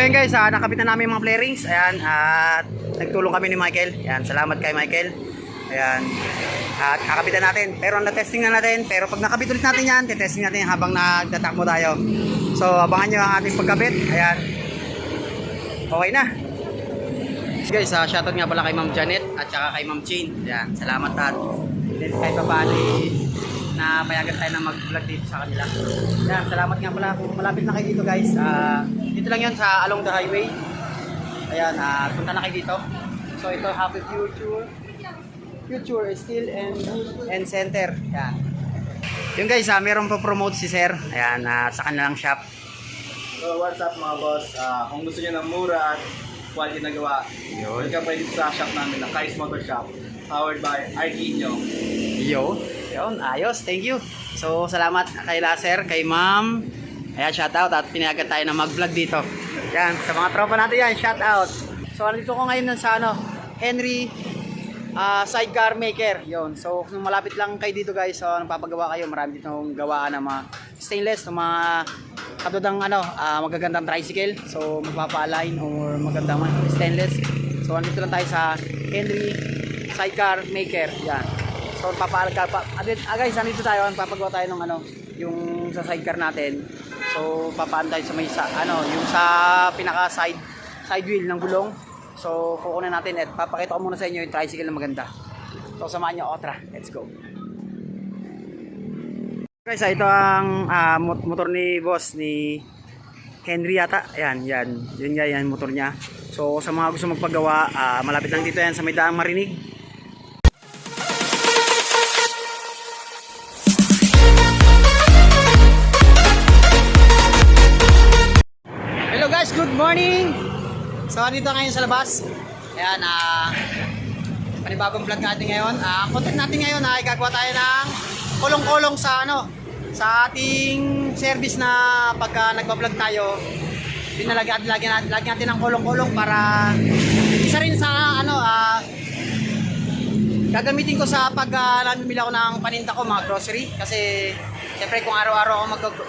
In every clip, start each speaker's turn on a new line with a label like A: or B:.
A: ayun guys, nakabit na namin yung mga flarings. Ayan, at nagtulong kami ni Michael. Ayan, salamat kay Michael. Ayan, at kakabitan natin. Pero na-testing na natin. Pero pag nakabit ulit natin yan, testing natin habang nagtatakbo tayo. So, abangan nyo ang ating pagkabit. Ayan, okay na. Guys, shoutout nga pala kay Ma'am Janet at saka kay Ma'am Chin. Ayan, salamat at kahit pa paano na payagan tayo na mag-vlog dito sa kanila. Ayan, salamat nga pala. Malapit na kayo dito guys. Dito lang yun sa along the highway. Ayan, punta na kayo dito. So ito, Happy Future Steel and Center. Ayan. Yung guys, meron pa promote si Sir. Ayan, sa kanilang shop.
B: So what's up mga boss? Kung gusto niyo ng mura at quality na gawa, yun ka pwede sa shop namin na Kais Motor Shop, powered by Arquino.
A: Yun, ayos, thank you. So, salamat kay Laser, kay Ma'am. Ayan, shoutout at pinayagan tayo na mag-vlog dito. Yan, sa mga tropa natin yan, shoutout. So, nandito ko ngayon sa Henry Sidecar Maker. Yun, so kung malapit lang kayo dito guys, so nagpapagawa kayo, marami ditong gawaan ng mga stainless, ng mga katudang magagandang tricycle. So, magpapa-align or magandang stainless. So, nandito lang tayo sa Henry Sidecar Maker. Yan. So, guys, nandito tayo, papagawa tayo ng yung sa sidecar natin. So, papaan tayo sa may yung sa pinaka side wheel ng gulong. So, kukunin natin at papakita ko muna sa inyo yung tricycle na maganda. So, samahan nyo ako, tara, let's go. Guys, ito ang motor ni boss ni Henry yata. Ayan, yun nga yan motor niya. So, sa mga gusto magpagawa, malapit lang dito yan sa may daang Marinig. Good morning! So, dito ngayon sa labas. Ayan, panibagong vlog natin ngayon. Content natin ngayon ay gagawa tayo ng kulong-kulong sa ating service na pagka nagpa-vlog tayo. Lagyan natin ng kulong-kulong para isa rin sa gagamitin ko sa pag namimili ako ng paninda ko, mga grocery. Kasi siyempre kung araw-araw ako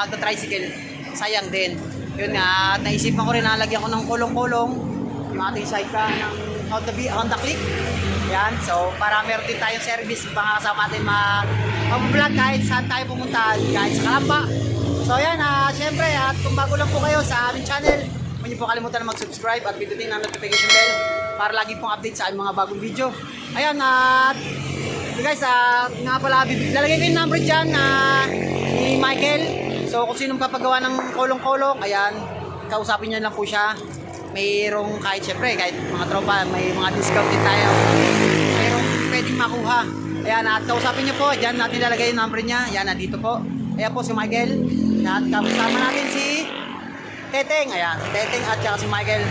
A: mag-tricycle, sayang din. Yun nga, naisipan ko rin na lagyan ko ng kulong-kulong yung ating sidecar ng Honda Click. Yan, so para meron din tayong service para kasama natin mag-vlog kahit saan tayo pumunta, kahit sa Kalamba. So yan, syempre, at kung bago lang po kayo sa aming channel, huwag niyo po kalimutan na mag-subscribe at pindutin ang notification bell para lagi pong update sa aming mga bagong video. Ayan, at guys, nga pala, lalagay ko yung number dyan ni Michael. So kung sinong papagawa ng kolong-kolong, ayan, kausapin niyo lang po siya. Mayroong kahit mga tropa, may mga discount din tayo. Mayroong pwedeng makuha. Ayan, at kausapin niyo po, diyan natin lalagay yung number niya. Ayan, nandito po. Ayan po si Michael. At kasama natin si Teteng. Ayan, Teteng at saka si Michael.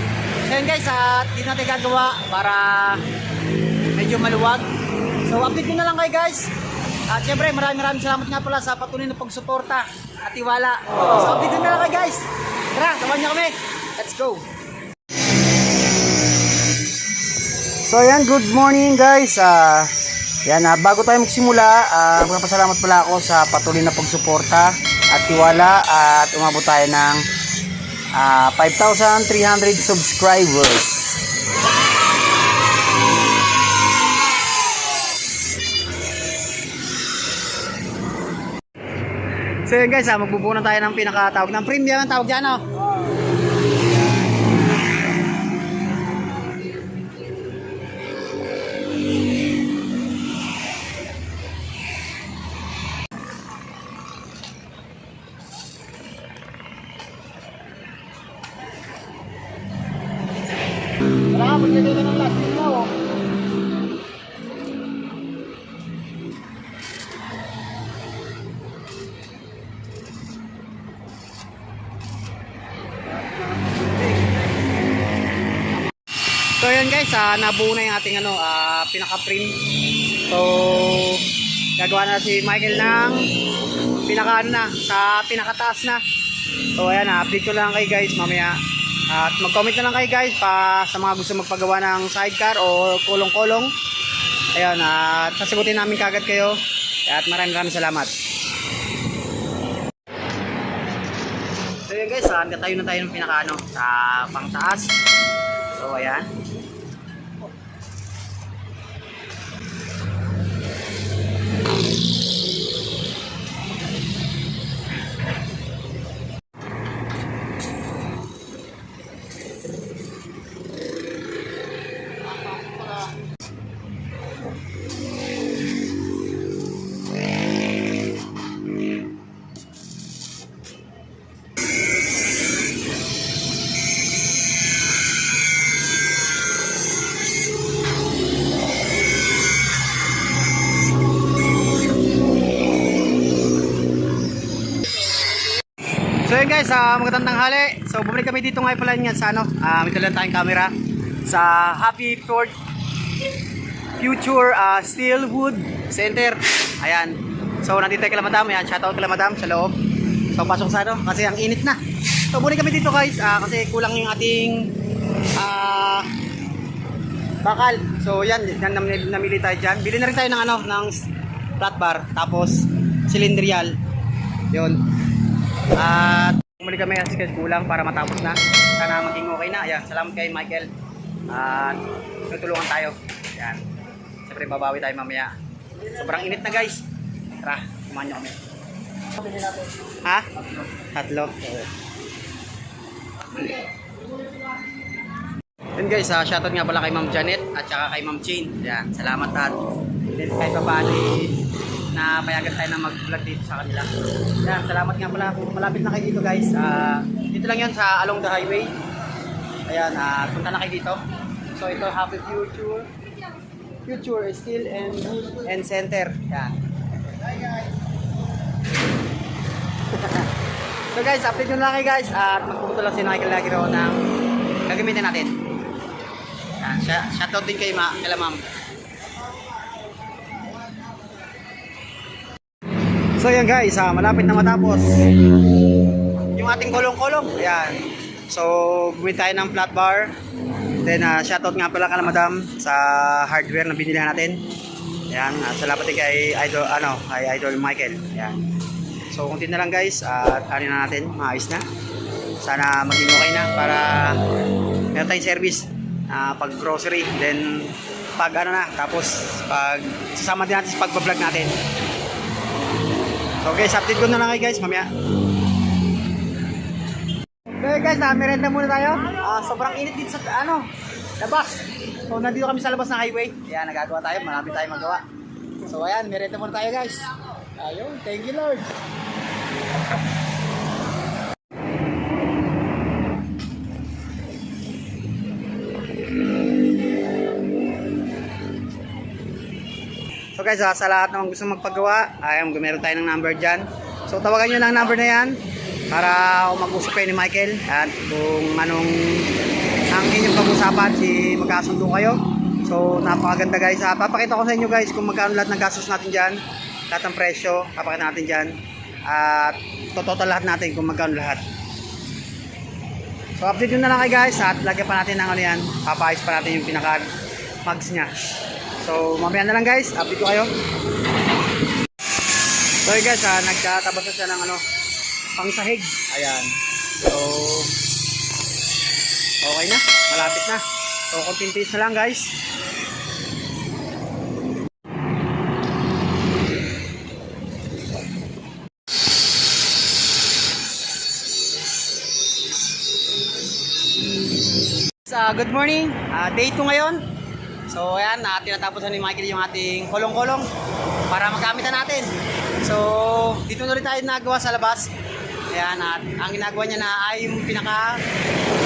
A: Ayan guys, at dito natin gagawa para medyo maluwag. So update ko na lang kayo guys. At syempre maraming salamat nga pala sa patuloy na pagsuporta at tiwala. So update na lang kayo guys. Tara, samahan niyo kami. Let's go. So ayan, good morning guys. Yan, bago tayo magsimula, magpapasalamat pala ako sa patuloy na pagsuporta at tiwala at umabot tayo ng 5,300 subscribers. So yun guys, magbubuo na tayo ng pinakatawag ng premium ang tawag dyan, Wala, maglagay ka ng plastic mo. So yun guys, nabuo na yung ating pinaka-frame. So gagawa na si Michael ng sa pinakataas na. So ayan, update ko lang kayo guys mamaya. At mag-comment na lang kayo guys sa mga gusto magpagawa ng sidecar o kulong-kulong. Ayan, at sasagutin namin kagad kayo. At maraming salamat. So yun guys, tayo na tayo ng pinakaano sa pangtaas. So ayan. So yun guys, magandang tanghali. So bumalik kami dito ngayon pala yan sa ano, may dala tayong camera sa Happy Ford Future Steelwood Center. Ayan. So nandito tayo kala madam, ayan, shoutout kala madam sa loob. So pasok sa ano, kasi ang init na. So bumalik kami dito guys, kasi kulang yung ating bakal. So yan namili tayo dyan. Bili na rin tayo ng ano, ng flat bar, tapos cylindrical. Yun. At bumalik kami kasi kulang para matapos na. Sana maging okay na. Ayan, salamat kay Michael. At tutulungan tayo. Ayan. Siyempre babawi tayo mamaya. Sobrang init na guys. Tara, kumain nyo kami. Ha? Tatlo. Yun guys, shoutout nga pala kay Ma'am Janet at saka kay Ma'am Jane. Ayan, salamat at kahit pa paano na payagan tayo na mag-vlog dito sa kanila. Yan, salamat nga pala. Malapit na kayo dito guys. Dito lang yan sa along the highway. Ayan, punta na kayo dito. So ito, Happy Future Steel and Center. Yan. Hi guys. So guys, update nyo lang kayo guys. At magpupunta lang si Michael lagi raw ng gagamitin natin. Yan, shoutout din kay kala ma'am. So yan guys, malapit na matapos yung ating kulong-kulong. Ayan. So bumili tayo ng flat bar. Then shoutout nga pala kala madam sa hardware na binili natin. Ayan, salamat din kay Idol Michael. Ayan. So kunti na lang guys, at ano na natin, maayos na. Sana maging okay na para meron tayong service pag grocery. Then pag ano na, tapos pag sasama din natin sa pagbablog natin. So guys, update ko na lang kayo guys, mamaya. Okay guys, merenda muna tayo. Sobrang init dito sa labas. So nandito kami sa labas ng highway. Ayan, nagagawa tayo, marami tayong magawa. So ayan, merenda muna tayo guys. Ayun, thank you Lord. So guys, sa lahat ng gusto magpagawa, meron tayo ng number dyan. So tawagan nyo lang number na yan para mag-usap kayo ni Michael. At kung anong ang inyong pag-usapan, magkasundo kayo. So napakaganda guys. Papakita ko sa inyo guys kung magkano lahat ng gastos natin dyan. Lahat ng presyo, papakita natin dyan. At total lahat natin kung magkano lahat. So update nyo na lang kayo guys. At lagyan pa natin ng ano yan. Papayos pa natin yung pinaka-mags nya. So mamaya na lang guys, update ko kayo. So guys, nagtatabas na siya ng pangsahig. Ayan. So okay na, malapit na. So konting tiis na lang guys. Good morning, day 2 ngayon. So ayan, tinatapos na ni Michael yung ating kulong-kulong para magamitan natin. So dito na rin tayo nagawa sa labas. Ayan, at ang ginagawa niya na ay yung pinaka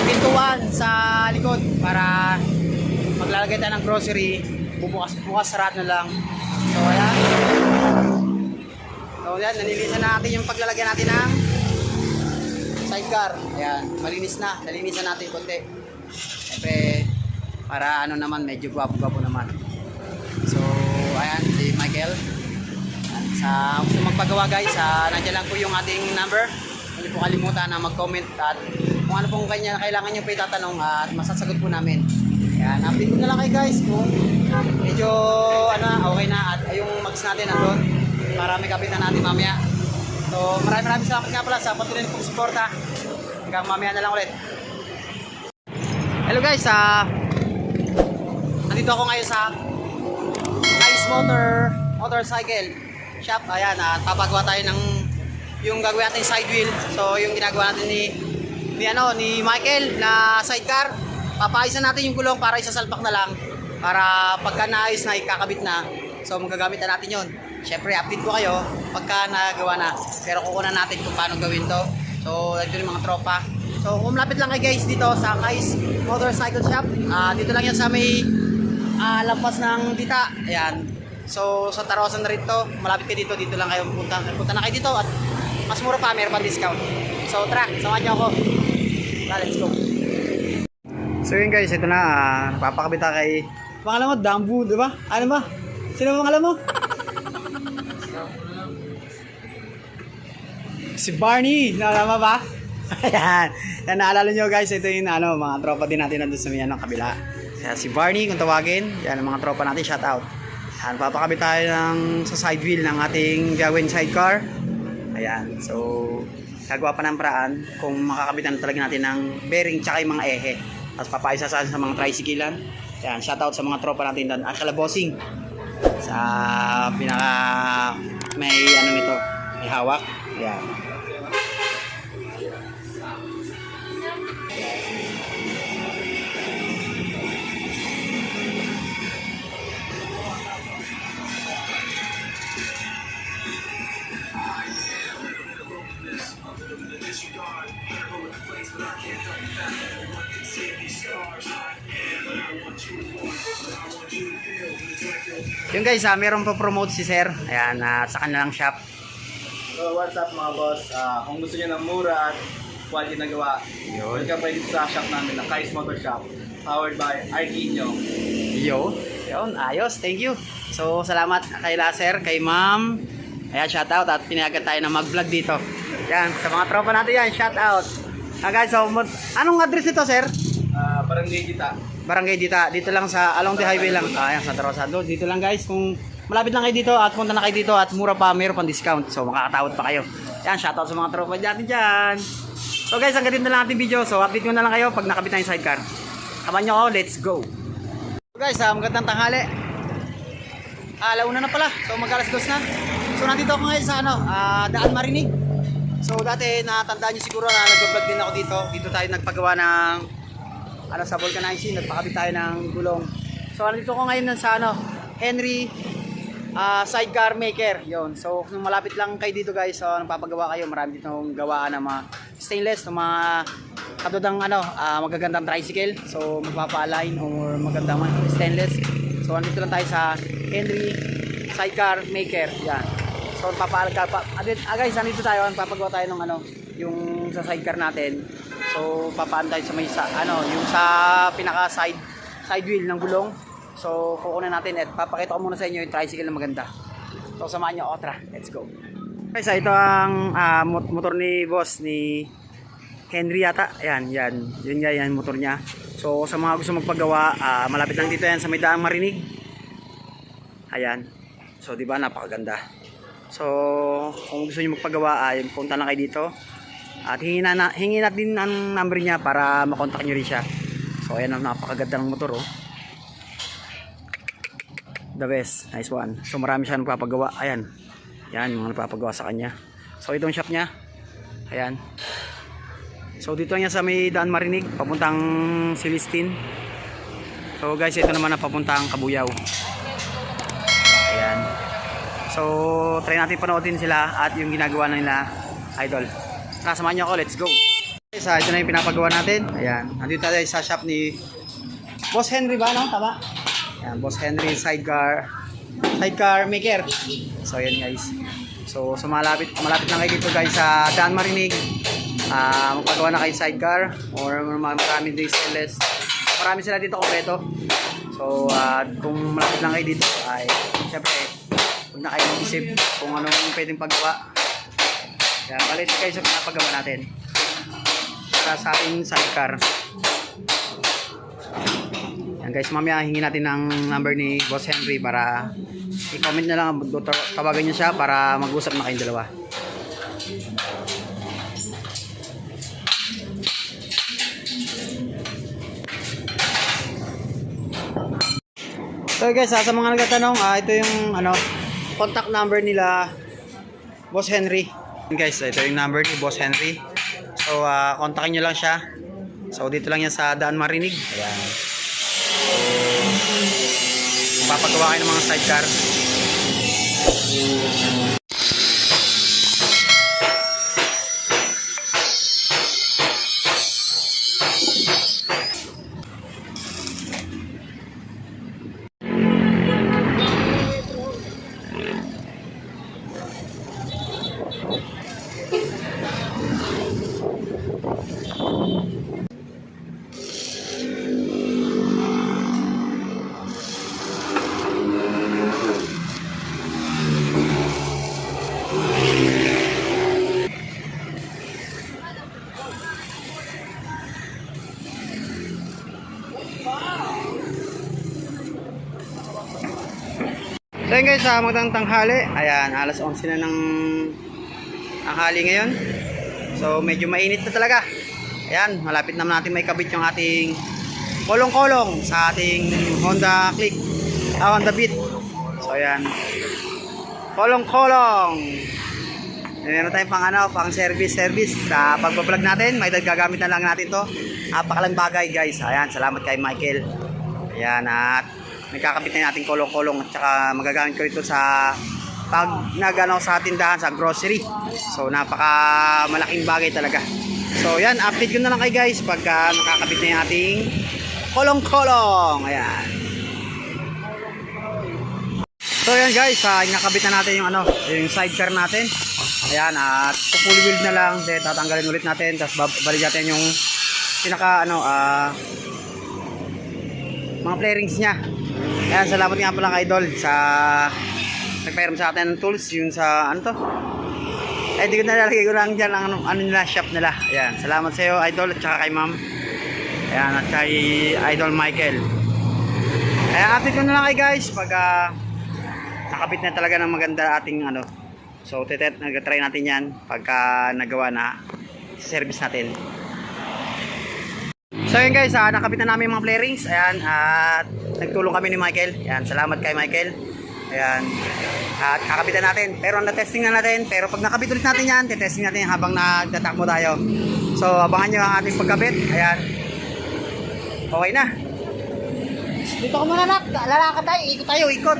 A: pintuan sa likod para maglalagay tayo ng grocery. Bukas sarat na lang. So ayan. So ayan, nalinisan na natin yung paglalagyan natin ng sidecar. Ayan, malinis na. Nalinisan natin konti. Siyempre para naman, medyo gwapo-gwapo naman. So ayan si Michael. Sa gusto magpagawa guys, nandiyan lang po yung ating number. Hindi po kalimutan na mag-comment at kung ano pong kailangan nyo po itatanong at masasagot po namin. Ayan, update ko na lang kayo guys kung medyo okay na at yung mags natin nandun para may kapitan natin mamaya. So maraming salamat nga pala sa patuloy na pong suporta. hanggang mamaya na lang ulit. Hello guys, nandito ako ngayon sa Ice Motorcycle Shop. Ayan, at papagawa tayo ng yung gagawin natin side wheel. So yung ginagawa natin ni Michael na sidecar, papaayos na natin yung gulong para isasalpak na lang, para pagka naayos na, ikakabit na, so magagamit na natin yon. Syempre update ko kayo pagka nagawa na, pero kukunan natin kung paano gawin to. So ito yung mga tropa. So kung malapit lang kayo guys dito sa Kais Motorcycle Shop, dito lang yan sa may lampas ng Dita. Ayan, so sa Tarosan na rin to, malapit kayo dito lang kayo punta na kayo dito, at mas mura pa, meron pang discount. So tara, samahan niyo ako. Let's go. So yun guys, ito na, napapakabit tayo kay, pangalan mo, Dambu, di ba? Ano ba? Sino ba pangalan mo? Si Barney, naalala ba? Ayan, yan, naalala nyo guys, ito yung mga tropa din natin nandun sa may kabila. Kaya si Barney, kung tawagin, yan ang mga tropa natin, shout out. Ayan, papakabit tayo sa side wheel ng ating gawin sidecar. Ayan, so gagawa pa ng paraan kung makakabitan talaga natin ng bearing tsaka yung mga ehe. Tapos papaisa sa mga tricyclean. Ayan, shout out sa mga tropa natin doon. Akala bossing sa pinaka may nito, may hawak. Ayan. Yung guys, meron pa promote si sir. Ayan, sa kanilang shop.
B: So what's up mga boss? Kung gusto niyo ng mura at quality na gawa, welcome pa dito sa shop namin na Kais Motor Shop, powered by Arquino.
A: Yun, ayos, thank you. So salamat kay Laser, kay ma'am. Ayan, shout out, at pinayagan tayo na mag-vlog dito. Yan, sa mga tropa natin yan, shout out. Guys, so anong address nito sir?
B: Barangay Dita.
A: Barangay Dita, dito lang sa along the highway lang. Ayan, sa Tarosado. Dito lang guys, kung malapit lang kayo dito at punta na kayo dito at mura pa, mayroon pang discount. So makakatawad pa kayo. Yan, shoutout sa mga tropa natin dyan. So guys, hanggang dito na lang ating video. So update ko na lang kayo pag nakabit na yung sidecar. Kaman nyo ako, let's go. So guys, magandang tanghali. Alauna na pala. So mag-alas 2 na. So nandito ako ngayon sa Daan Marinig. So dati natandaan nyo siguro na nag-vlog din ako dito. Dito tayo nagpagawa ng sa vulcanizing, nagpakabit tayo ng gulong. So nandito ko ngayon sa Henry sidecar maker. Yon. So kung malapit lang kayo dito guys, so nagpapagawa kayo, marami ditong gawaan ng mga stainless, ng mga katudang magagandang tricycle. So magpapa-align or magandang stainless. So nandito lang tayo sa Henry sidecar maker. Yan. So guys, nandito tayo, nagpapagawa tayo ng yung sa sidecar natin. So papaan tayo sa may yung sa pinaka side wheel ng gulong. So kukunin natin at papakita ko muna sa inyo yung tricycle na maganda. So samahan niyo ako, tara, let's go. Guys, ito ang motor ni boss ni Henry yata. Ayan, yun nga yan motor niya. So sa mga gusto magpagawa, malapit lang dito yan sa may Daang Marinig. Ayan. So di ba napakaganda. So kung gusto niyo magpagawa, punta na kayo dito. At hingin natin ang number niya para makontak nyo rin siya. So ayan, ang napakaganda ng motor, oh. The best, nice one. So marami siya nagpapagawa. Ayan, yan yung mga nagpapagawa sa kanya. So itong shop niya, ayan. So dito niya sa may Daan Marinig, papuntang Celestine. So guys, ito naman ang papuntang Kabuyaw. Ayan. So try natin panoodin sila at yung ginagawa na nila, idol. Samahan niyo ako, let's go. So, ito na yung pinapagawa natin. Ayan, nandito tayo sa shop ni Boss Henry ba, no? Tama? Ayan, Boss Henry sidecar maker. So ayan guys. So malapit lang kayo dito guys sa Daan Marinig. Magpagawa na kayo sidecar or marami din stainless. Marami sila dito kompleto. So kung malapit lang kayo dito ay syempre huwag na kayo mag-isip kung anong pwedeng paggawa. Kaya palit kayo sa pinapagawa natin para sa ating sidecar. Yan guys, mamaya hingin natin ng number ni Boss Henry para i-comment na lang, tawagan niyo siya para mag-usap na kayong dalawa. So guys, sa mga nagtatanong, ito yung contact number nila Boss Henry. Guys, ito yung number ni Boss Henry. So kontakin nyo lang siya. So dito lang yan sa Daan Marinig. Ayan. So, papagawa kayo ng mga sidecar. So yun guys, magandang tanghali. Ayan, alas 11 na ng tanghali ngayon. So medyo mainit na talaga. Ayan, malapit naman natin may kabit yung ating kolong-kolong sa ating Honda Click, Honda Beat. So ayan, kolong-kolong. Meron tayong pang service sa pagbablog natin. May gagamit na lang natin to. Napakalang bagay guys. Ayan, salamat kay Michael. Ayan, at nagkakabit na natin kolong-kolong at saka magagamit ko ito sa pag nagano sa tindahan, sa grocery. So napaka malaking bagay talaga. So yan, update ko na lang kay guys pagka nakakabit na yung ating kolong-kolong. Ayan. So yan guys, nakabit na natin yung yung sidecar natin. Ayan, at full wheel na lang, then tatanggalin ulit natin, tapos balik natin yung pinaka mga flarings niya. Ayan, salamat nga pala kay Idol sa nagpairam sa atin ng tools, yun sa di ko nalalagay ko lang dyan ang nila, shop nila. Ayan, salamat sa iyo Idol at saka kay Ma'am. Ayan, at kay Idol Michael. Ayan, update ko na lang kay guys pag nakabit na talaga ng maganda ating so nag-try natin yan pagka nagawa na sa service natin. So yun guys, nakabit na namin yung mga flarings. Ayan, at nagtulong kami ni Michael. Ayan, salamat kay Michael. Ayan, at kakabitan natin. Pero na-testing na natin. Pero pag nakabit ulit natin yan, testing natin habang nagtatakbo tayo. So abangan nyo ang ating pagkabit. Ayan, okay na. Dito ko muna nak, lalakad tayo, ikot tayo, ikot.